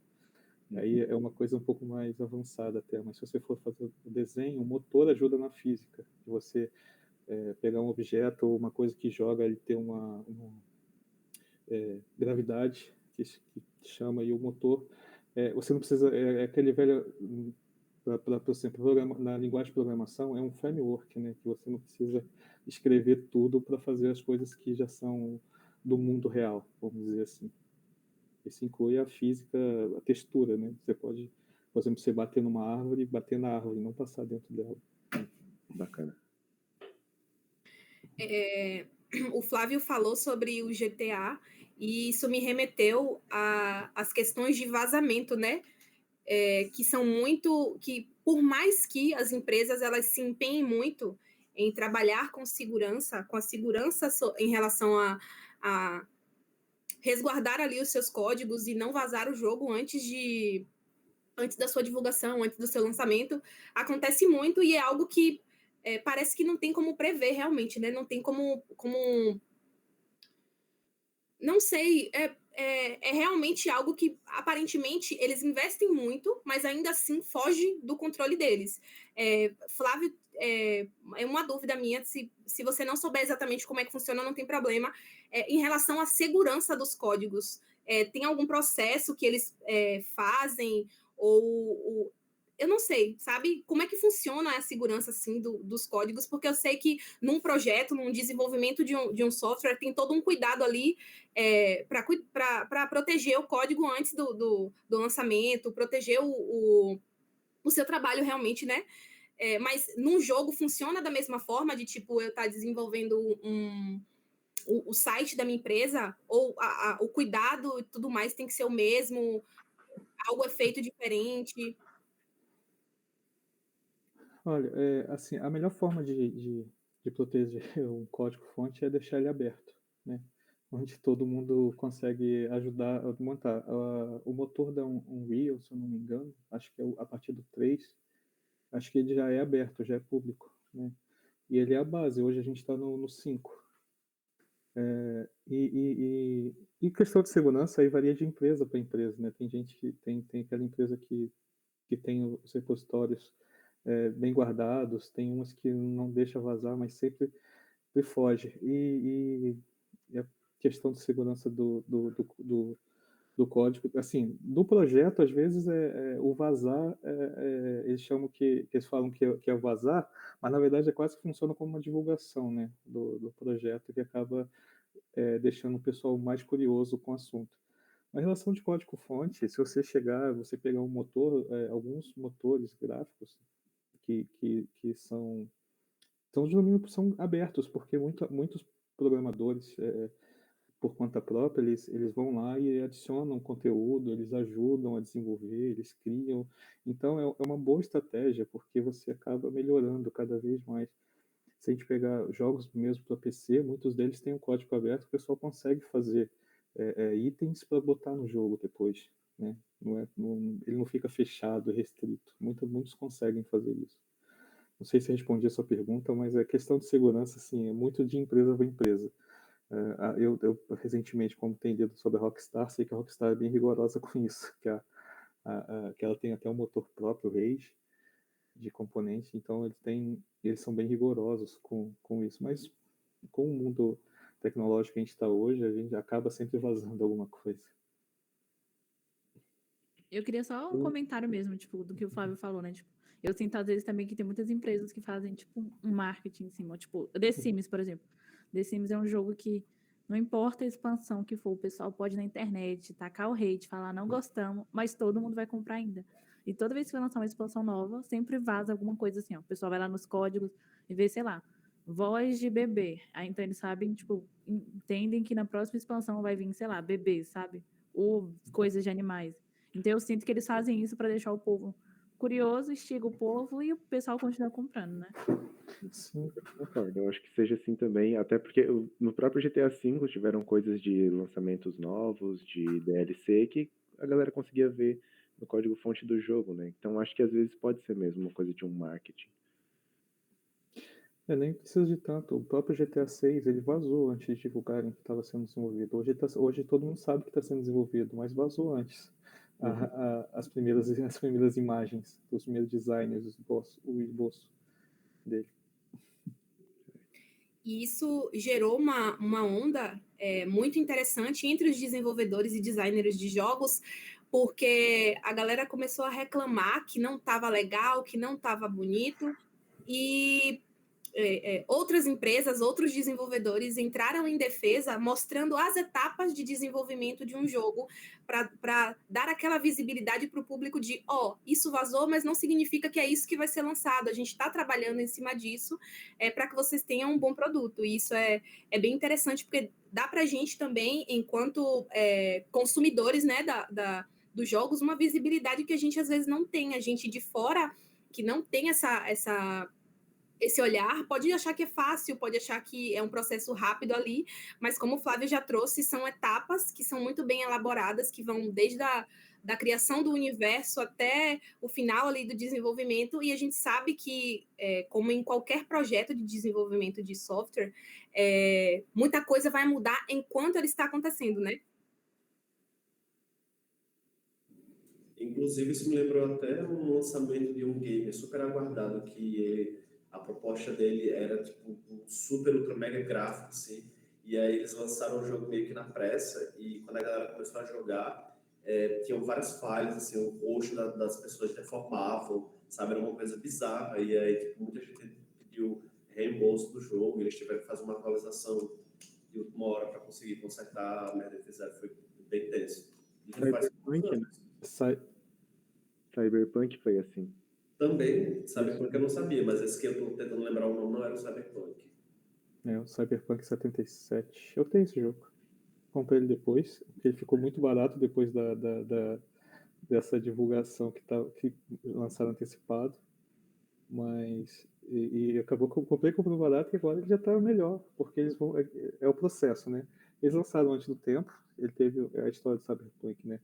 Aí é uma coisa um pouco mais avançada até, mas se você for fazer o desenho, o motor ajuda na física. Você pegar um objeto ou uma coisa que joga, ele ter uma gravidade que chama, e o motor, você não precisa, aquele velho, na linguagem de programação, é um framework, né, que você não precisa escrever tudo para fazer as coisas que já são do mundo real, vamos dizer assim. Isso inclui a física, a textura, né? Você pode, por exemplo, você bater numa árvore, bater na árvore, não passar dentro dela.
Bacana.
O Flávio falou sobre o GTA e isso me remeteu às questões de vazamento, né? Que são que por mais que as empresas elas se empenhem muito em trabalhar com a segurança em relação a resguardar ali os seus códigos e não vazar o jogo antes da sua divulgação, antes do seu lançamento, acontece muito e é algo que parece que não tem como prever realmente, né? Não tem como não sei, é realmente algo que aparentemente eles investem muito, mas ainda assim foge do controle deles. Flávio, é uma dúvida minha, se você não souber exatamente como é que funciona, não tem problema. Em relação à segurança dos códigos, tem algum processo que eles fazem ou eu não sei, sabe? Como é que funciona a segurança, assim, dos códigos, porque eu sei que num projeto, num desenvolvimento de um software, tem todo um cuidado ali para proteger o código antes do lançamento, proteger o seu trabalho realmente, né? Mas num jogo funciona da mesma forma, de tipo, eu estar desenvolvendo o site da minha empresa, ou o cuidado e tudo mais tem que ser o mesmo, algo é feito diferente.
Olha, assim, a melhor forma de proteger um código-fonte é deixar ele aberto, né? Onde todo mundo consegue ajudar a montar. O motor da Unreal, se eu não me engano, acho que é a partir do 3, acho que ele já é aberto, já é público, né? E ele é a base. Hoje a gente está no 5. E questão de segurança aí varia de empresa para empresa, né? Tem gente que tem aquela empresa que tem os repositórios bem guardados, tem umas que não deixa vazar, mas sempre foge. E a questão de segurança do código, assim, do projeto, às vezes o vazar, eles chamam eles falam que é o vazar, mas na verdade quase que funciona como uma divulgação, né, do projeto, que acaba deixando o pessoal mais curioso com o assunto. Na relação de código-fonte, se você pegar um motor, alguns motores gráficos que são abertos, porque muitos programadores, por conta própria, eles vão lá e adicionam conteúdo, eles ajudam a desenvolver, eles criam. Então, é uma boa estratégia, porque você acaba melhorando cada vez mais. Se a gente pegar jogos mesmo para PC, muitos deles têm um código aberto, o pessoal consegue fazer itens para botar no jogo depois, né? Ele não fica fechado, restrito. Muitos conseguem fazer isso. Não sei se respondi a sua pergunta, mas a questão de segurança, assim, é muito de empresa para empresa. Eu recentemente, como tem lido sobre a Rockstar, sei que a Rockstar é bem rigorosa com isso, que ela tem até um motor próprio, Rage, de componente, então eles são bem rigorosos com isso. Mas com o mundo tecnológico que a gente está hoje, a gente acaba sempre vazando alguma coisa.
Eu queria só um comentário mesmo, tipo, do que o Flávio falou, né? Tipo, eu sinto às vezes também que tem muitas empresas que fazem, tipo, um marketing em cima. Tipo, The Sims, por exemplo. The Sims é um jogo que não importa a expansão que for, o pessoal pode ir na internet, tacar o hate, falar não gostamos, mas todo mundo vai comprar ainda. E toda vez que vai lançar uma expansão nova, sempre vaza alguma coisa assim, ó. O pessoal vai lá nos códigos e vê, sei lá, voz de bebê. Aí então eles sabem, tipo, entendem que na próxima expansão vai vir, sei lá, bebês, sabe? Ou coisas de animais. Então eu sinto que eles fazem isso para deixar o povo curioso, instiga o povo e o pessoal continua comprando, né?
Sim.
Concordo, eu acho que seja assim também, até porque no próprio GTA V tiveram coisas de lançamentos novos, de DLC, que a galera conseguia ver no código-fonte do jogo, né? Então acho que às vezes pode ser mesmo uma coisa de um marketing.
Nem precisa de tanto. O próprio GTA 6, ele vazou antes de divulgarem que estava sendo desenvolvido. Hoje todo mundo sabe que está sendo desenvolvido, mas vazou antes. As primeiras imagens, os primeiros designers, o esboço dele.
E isso gerou uma onda muito interessante entre os desenvolvedores e designers de jogos, porque a galera começou a reclamar que não estava legal, que não estava bonito, e outras empresas, outros desenvolvedores entraram em defesa, mostrando as etapas de desenvolvimento de um jogo, para dar aquela visibilidade para o público de, isso vazou, mas não significa que é isso que vai ser lançado. A gente está trabalhando em cima disso para que vocês tenham um bom produto. E isso é bem interessante, porque dá para a gente também, enquanto consumidores, né, dos jogos, uma visibilidade que a gente às vezes não tem. A gente de fora, que não tem esse olhar, pode achar que é fácil, pode achar que é um processo rápido ali, mas como o Flávio já trouxe, são etapas que são muito bem elaboradas, que vão desde da criação do universo até o final ali do desenvolvimento, e a gente sabe que, como em qualquer projeto de desenvolvimento de software, muita coisa vai mudar enquanto ele está acontecendo, né?
Inclusive, isso me lembrou até um lançamento de um game super aguardado, que a proposta dele era tipo um super, ultra, mega gráfico, assim, e aí eles lançaram o jogo meio que na pressa, e quando a galera começou a jogar, tinham várias falhas, assim, o rosto das pessoas deformavam, sabe? Era uma coisa bizarra. E aí, tipo, muita gente pediu reembolso do jogo, eles tiveram que fazer uma atualização de última hora para conseguir consertar a merda que fizeram. Foi bem tenso. E já faz
Cyberpunk, né?
Sai-
Cyberpunk foi assim.
Também, Cyberpunk eu não sabia, mas esse que eu tô tentando lembrar o nome não era o Cyberpunk.
o Cyberpunk 77. Eu tenho esse jogo. Comprei ele depois, porque ele ficou muito barato depois dessa divulgação que lançaram antecipado. Mas e acabou que eu comprei barato e agora ele já está melhor, porque eles vão. É o processo, né? Eles lançaram antes do tempo, ele teve a história do Cyberpunk, né?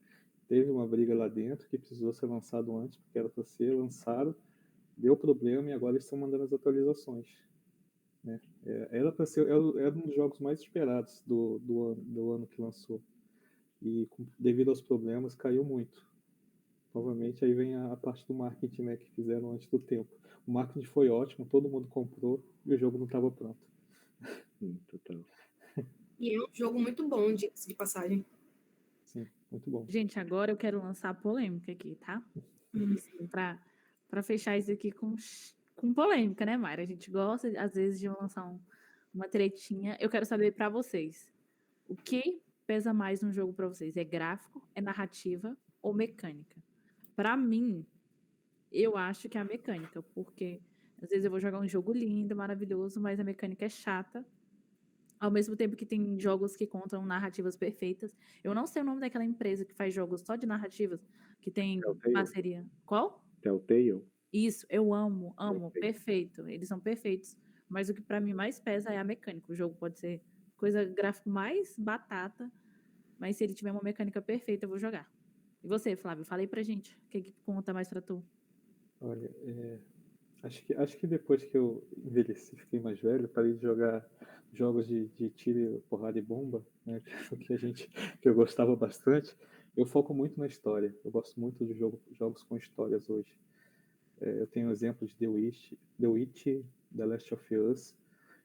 Teve uma briga lá dentro que precisou ser lançado antes, porque era para ser lançado, deu problema e agora eles estão mandando as atualizações. Né? Era para ser, era um dos jogos mais esperados do ano que lançou. E devido aos problemas, caiu muito. Novamente, aí vem a parte do marketing, né, que fizeram antes do tempo. O marketing foi ótimo, todo mundo comprou e o jogo não estava pronto.
Total.
E é um jogo muito bom, diga-se de passagem.
Sim, muito bom.
Gente, agora eu quero lançar a polêmica aqui, tá? Assim, para fechar isso aqui com polêmica, né, Mayra? A gente gosta, às vezes, de lançar uma tretinha. Eu quero saber para vocês, o que pesa mais no jogo para vocês? É gráfico, é narrativa ou mecânica? Para mim, eu acho que é a mecânica, porque às vezes eu vou jogar um jogo lindo, maravilhoso, mas a mecânica é chata. Ao mesmo tempo que tem jogos que contam narrativas perfeitas. Eu não sei o nome daquela empresa que faz jogos só de narrativas, que tem
Telltale.
parceria. Qual?
Telltale.
Isso, eu amo, perfeito. Eles são perfeitos. Mas o que para mim mais pesa é a mecânica. O jogo pode ser coisa gráfico mais batata, mas se ele tiver uma mecânica perfeita, eu vou jogar. E você, Flávio? Fala aí pra gente. O que conta mais pra tu?
Olha, acho que depois que eu envelheci, fiquei mais velho, parei de jogar jogos de tiro, porrada e bomba, né, que eu gostava bastante. Eu foco muito na história. Eu gosto muito de jogos com histórias hoje. Eu tenho exemplos de The Witch, The Last of Us,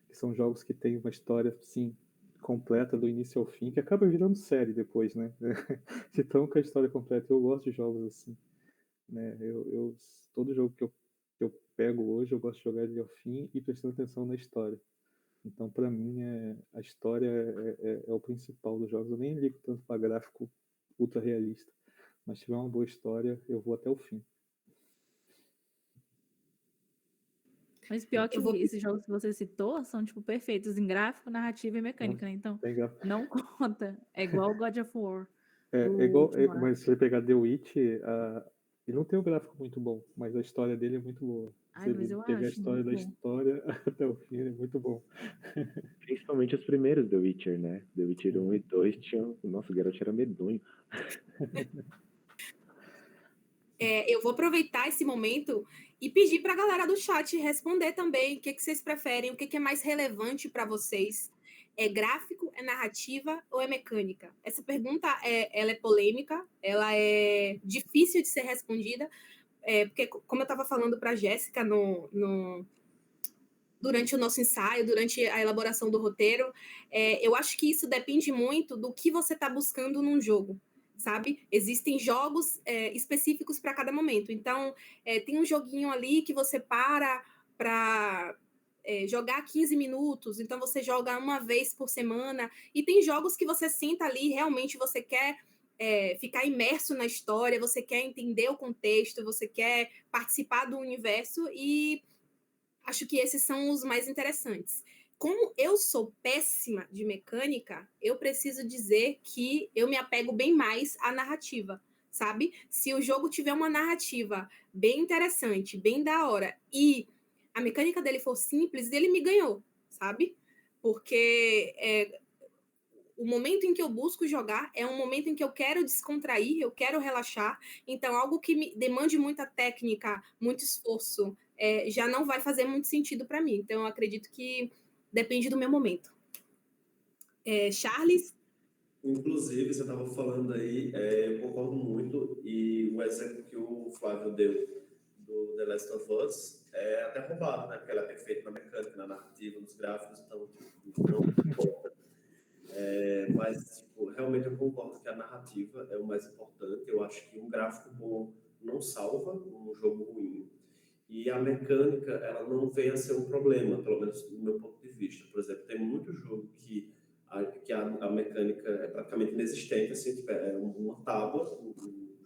que são jogos que têm uma história, sim, completa do início ao fim, que acaba virando série depois, né? De tão com a história completa. Eu gosto de jogos assim, né? Todo jogo que eu pego hoje, eu gosto de jogar ele ao fim e prestando atenção na história. Então, para mim, a história é o principal dos jogos. Eu nem ligo tanto para gráfico ultra realista, mas se tiver uma boa história, eu vou até o fim.
Mas pior que esses jogos que você citou são, tipo, perfeitos em gráfico, narrativa e mecânica, né? Então, não conta. É igual God of War.
Mas se você pegar The Witch, ele não tem um gráfico muito bom, mas a história dele é muito boa. Se ele pegar a história da história até o fim, é muito bom.
Principalmente os primeiros The Witcher, né? The Witcher 1 e 2 tinham... Nossa, o Geralt era medonho.
Eu vou aproveitar esse momento e pedir para a galera do chat responder também o que vocês preferem, o que é mais relevante para vocês. É gráfico, é narrativa ou é mecânica? Essa pergunta ela é polêmica, ela é difícil de ser respondida, porque, como eu estava falando para a Jéssica durante o nosso ensaio, durante a elaboração do roteiro, eu acho que isso depende muito do que você está buscando num jogo. Sabe? Existem jogos específicos para cada momento. Então, tem um joguinho ali que você para jogar 15 minutos, então você joga uma vez por semana, e tem jogos que você senta ali, realmente você quer ficar imerso na história, você quer entender o contexto, você quer participar do universo, e acho que esses são os mais interessantes. Como eu sou péssima de mecânica, eu preciso dizer que eu me apego bem mais à narrativa, sabe? Se o jogo tiver uma narrativa bem interessante, bem da hora, e a mecânica dele for simples, ele me ganhou, sabe? Porque o momento em que eu busco jogar é um momento em que eu quero descontrair, eu quero relaxar. Então, algo que me demande muita técnica, muito esforço, já não vai fazer muito sentido para mim. Então, eu acredito que depende do meu momento. Charles?
Inclusive, você estava falando aí, eu concordo muito, e o exemplo que o Flávio deu do The Last of Us é até roubado, né? Porque ela é perfeita na mecânica, na narrativa, nos gráficos, então não importa. Mas tipo, realmente eu concordo que a narrativa é o mais importante. Eu acho que um gráfico bom não salva um jogo ruim. E a mecânica, ela não vem a ser um problema, pelo menos do meu ponto de vista. Por exemplo, tem muito jogo que a mecânica é praticamente inexistente, assim, tipo, é uma tábua, o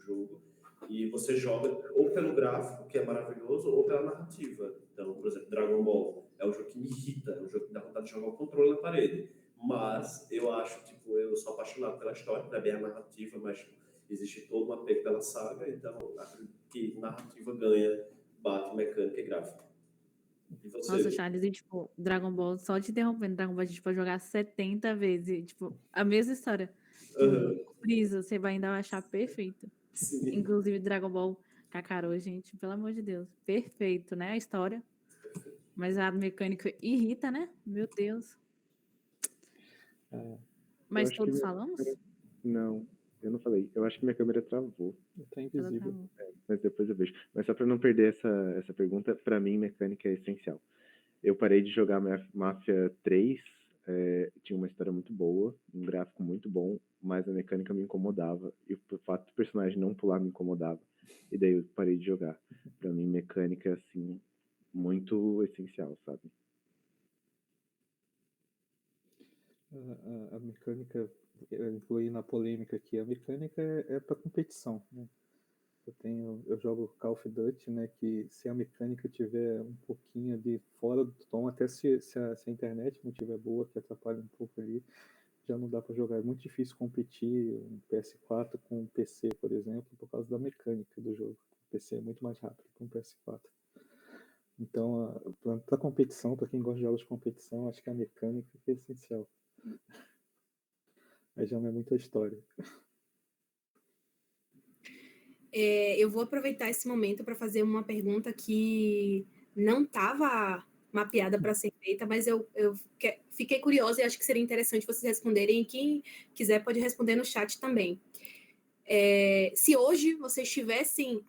jogo, e você joga ou pelo gráfico, que é maravilhoso, ou pela narrativa. Então, por exemplo, Dragon Ball é um jogo que me irrita, é um jogo que dá vontade de jogar o controle na parede. Mas eu acho, tipo, eu sou apaixonado pela história, não é bem a narrativa, mas tipo, existe todo um apego pela saga, então acredito que narrativa ganha, bate mecânica e gráfico. E você?
Nossa, Charles, e tipo, Dragon Ball, só te interrompendo, Dragon Ball a gente pode jogar 70 vezes, e, tipo, a mesma história.
Aham.
Tipo, Freeza, você vai ainda achar perfeito.
Sim.
Inclusive, Dragon Ball Kakarot, gente, pelo amor de Deus, perfeito, né, a história. Mas a mecânica irrita, né? Meu Deus.
Eu
Mas
acho que
todos
minha
falamos?
câmera... Não, eu não falei. Eu acho que minha câmera travou,
Tá
Ela
invisível.
travou.
mas depois eu vejo. Mas só para não perder essa pergunta, para mim, mecânica é essencial. Eu parei de jogar Mafia 3, tinha uma história muito boa, um gráfico muito bom, mas a mecânica me incomodava. E o fato do personagem não pular me incomodava. E daí eu parei de jogar. Para mim, mecânica é, assim, muito essencial, sabe?
A mecânica, incluir na polêmica aqui, a mecânica é para competição, né? Eu jogo Call of Duty, né, que se a mecânica tiver um pouquinho ali fora do tom, até se a internet não tiver boa, que atrapalha um pouco ali, já não dá para jogar. É muito difícil competir um PS4 com um PC, por exemplo, por causa da mecânica do jogo. O PC é muito mais rápido que um PS4. Então, para competição, para quem gosta de jogos de competição, acho que a mecânica é essencial. Aí já não é muita história.
Eu vou aproveitar esse momento para fazer uma pergunta que não estava mapeada para ser feita, mas eu fiquei curiosa e acho que seria interessante vocês responderem. E quem quiser pode responder no chat também. Se hoje vocês tivessem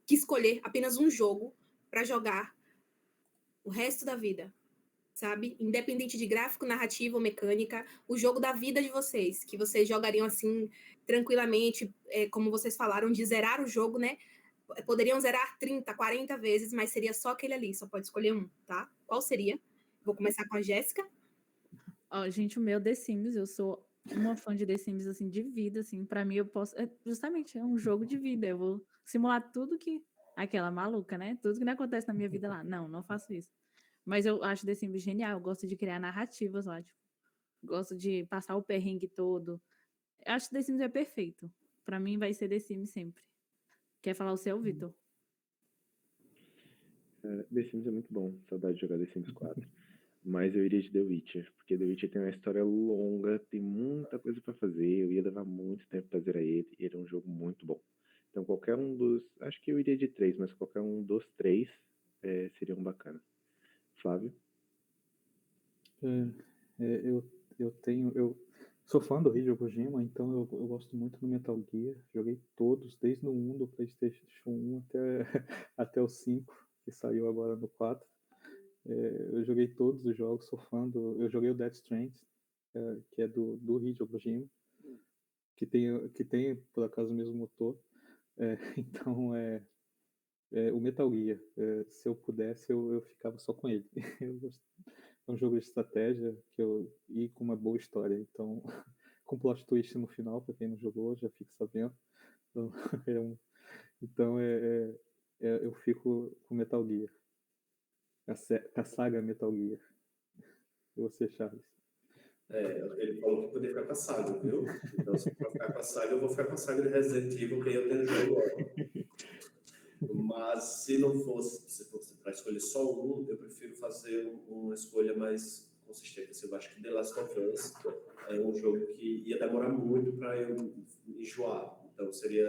que escolher apenas um jogo para jogar o resto da vida, sabe? Independente de gráfico, narrativa ou mecânica, o jogo da vida de vocês, que vocês jogariam assim tranquilamente, como vocês falaram, de zerar o jogo, né? Poderiam zerar 30, 40 vezes, mas seria só aquele ali, só pode escolher um, tá? Qual seria? Vou começar com a Jéssica.
Ó, gente, o meu The Sims, eu sou uma fã de The Sims, assim, de vida, assim, pra mim eu posso, justamente, é um jogo de vida, eu vou simular tudo que, aquela maluca, né, tudo que não acontece na minha vida lá, não faço isso, mas eu acho The Sims genial, eu gosto de criar narrativas lá, tipo, gosto de passar o perrengue todo, eu acho que The Sims é perfeito, pra mim vai ser The Sims sempre. Quer falar o seu, Vitor?
The Sims é muito bom, saudade de jogar The Sims 4. Mas eu iria de The Witcher, porque The Witcher tem uma história longa, tem muita coisa pra fazer, eu ia levar muito tempo pra zerar ele, e ele é um jogo muito bom. Então qualquer um dos, acho que eu iria de 3, mas qualquer um dos 3 seria um bacana. Flávio?
Eu sou fã do Hideo Kojima, então eu gosto muito do Metal Gear. Joguei todos, desde o 1 do PlayStation 1 até o 5, que saiu agora no 4. Eu joguei todos os jogos, sou fã do. Eu joguei o Death Stranding, que é do Hideo Kojima, que tem por acaso o mesmo motor. Então o Metal Gear, se eu pudesse, eu ficava só com ele. É um jogo de estratégia e com uma boa história. Então, com plot twist no final, para quem não jogou, já fica sabendo. Então, eu fico com Metal Gear. A saga Metal Gear. E você, Charles?
Ele falou que podia ficar com a saga, viu? Então, se for ficar com a saga, eu vou ficar com a saga de Resident Evil, que eu tenho jogo agora. Mas se fosse para escolher só um, eu prefiro fazer uma escolha mais consistente. Assim, eu acho que The Last of Us é um jogo que ia demorar muito para eu enjoar. Então seria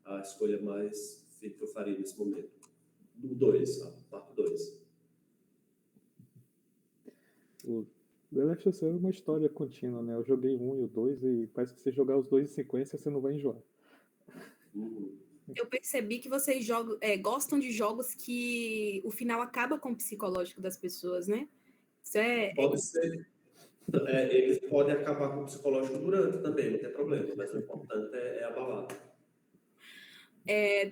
a escolha mais que eu faria nesse momento. Do 2, a parte 2.
O The Last of Us é uma história contínua, né? Eu joguei o 1 e o 2 e parece que se jogar os dois em sequência, você não vai enjoar.
Eu percebi que vocês gostam de jogos que o final acaba com o psicológico das pessoas, né? Isso
Pode ser. Eles podem acabar com o psicológico durante também, não tem problema, mas o importante é abalar.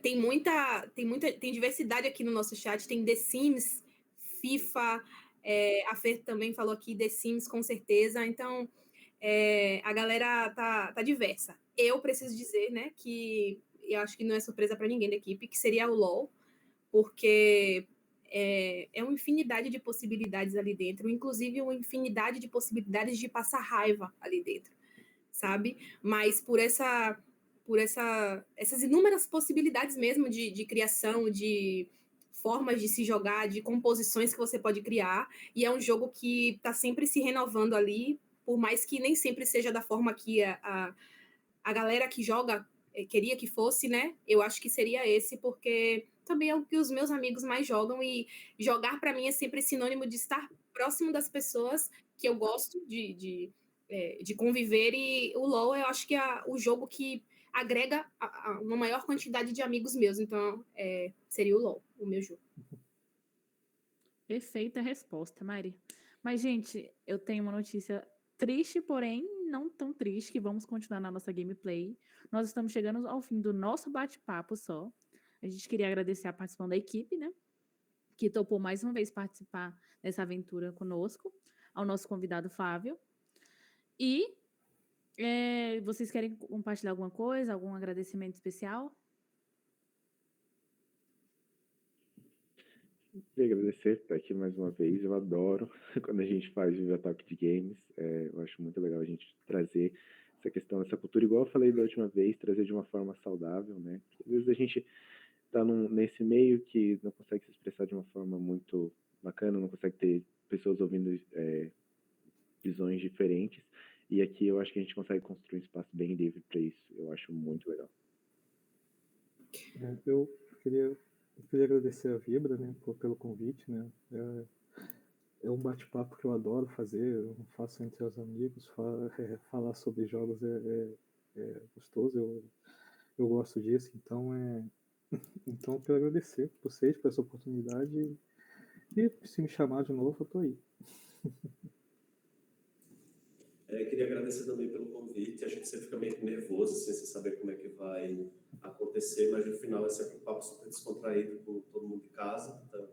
Tem diversidade aqui no nosso chat, tem The Sims, FIFA, a Fer também falou aqui The Sims, com certeza, então a galera tá diversa. Eu preciso dizer, né, que eu acho que não é surpresa para ninguém da equipe, que seria o LoL, porque é uma infinidade de possibilidades ali dentro, inclusive uma infinidade de possibilidades de passar raiva ali dentro, sabe? Mas por essas inúmeras possibilidades mesmo de criação, de formas de se jogar, de composições que você pode criar, e é um jogo que está sempre se renovando ali, por mais que nem sempre seja da forma que a galera que joga queria que fosse, né? Eu acho que seria esse, porque também é o que os meus amigos mais jogam, e jogar para mim é sempre sinônimo de estar próximo das pessoas que eu gosto de conviver, e o LoL eu acho que é o jogo que agrega uma maior quantidade de amigos meus, então seria o LoL, o meu jogo.
Perfeita resposta, Mari. Mas, gente, eu tenho uma notícia triste, porém não tão triste, que vamos continuar na nossa gameplay. Nós estamos chegando ao fim do nosso bate-papo só. A gente queria agradecer a participação da equipe, né? Que topou mais uma vez participar dessa aventura conosco, ao nosso convidado Flávio. E vocês querem compartilhar alguma coisa, algum agradecimento especial?
Queria agradecer por estar aqui mais uma vez. Eu adoro quando a gente faz o Talk de Games. Eu acho muito legal a gente trazer essa questão, essa cultura, igual eu falei da última vez, trazer de uma forma saudável, né? Porque, às vezes a gente está nesse meio que não consegue se expressar de uma forma muito bacana, não consegue ter pessoas ouvindo visões diferentes. E aqui eu acho que a gente consegue construir um espaço bem livre para isso. Eu acho muito legal.
Eu queria agradecer a Vibra, né, pelo convite, né. É um bate-papo que eu adoro fazer, eu faço entre os amigos, falar sobre jogos é gostoso, eu gosto disso, então eu quero agradecer vocês por essa oportunidade, e se me chamar de novo, eu tô aí.
Queria agradecer também pelo convite. A gente sempre fica meio nervoso, assim, sem saber como é que vai acontecer, mas no final é sempre um papo super descontraído com todo mundo de casa. Então,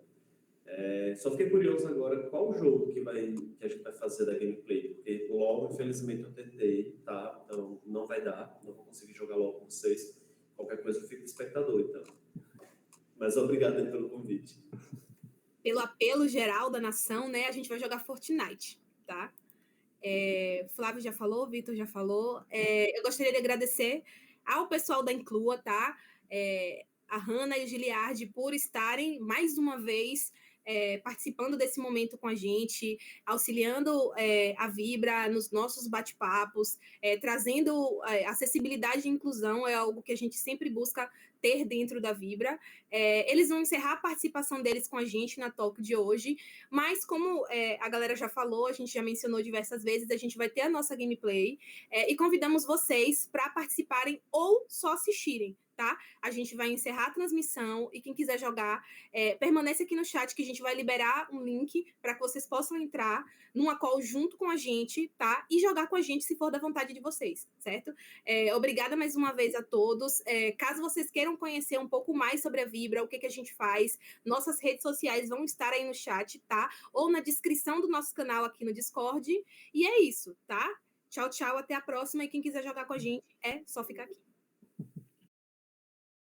só fiquei curioso agora qual jogo que a gente vai fazer da gameplay, porque LoL, infelizmente, eu tentei, tá? Então não vai dar, não vou conseguir jogar LoL com vocês. Qualquer coisa eu fico espectador, então. Mas obrigado aí pelo convite.
Pelo apelo geral da nação, né? A gente vai jogar Fortnite, tá? Flávio já falou, Vitor já falou. Eu gostaria de agradecer ao pessoal da Inclua, tá? A Hanna e o Giliardi por estarem mais uma vez participando desse momento com a gente, auxiliando a Vibra nos nossos bate-papos, trazendo acessibilidade e inclusão, é algo que a gente sempre busca ter dentro da Vibra. Eles vão encerrar a participação deles com a gente na talk de hoje, mas como a galera já falou, a gente já mencionou diversas vezes, a gente vai ter a nossa gameplay e convidamos vocês para participarem ou só assistirem, tá? A gente vai encerrar a transmissão e quem quiser jogar, permanece aqui no chat que a gente vai liberar um link para que vocês possam entrar numa call junto com a gente, tá? E jogar com a gente se for da vontade de vocês, certo? Obrigada mais uma vez a todos. Caso vocês queiram conhecer um pouco mais sobre a Vibra, o que a gente faz, nossas redes sociais vão estar aí no chat, tá? Ou na descrição do nosso canal aqui no Discord. E é isso, tá? Tchau, tchau, até a próxima. E quem quiser jogar com a gente, é só ficar aqui.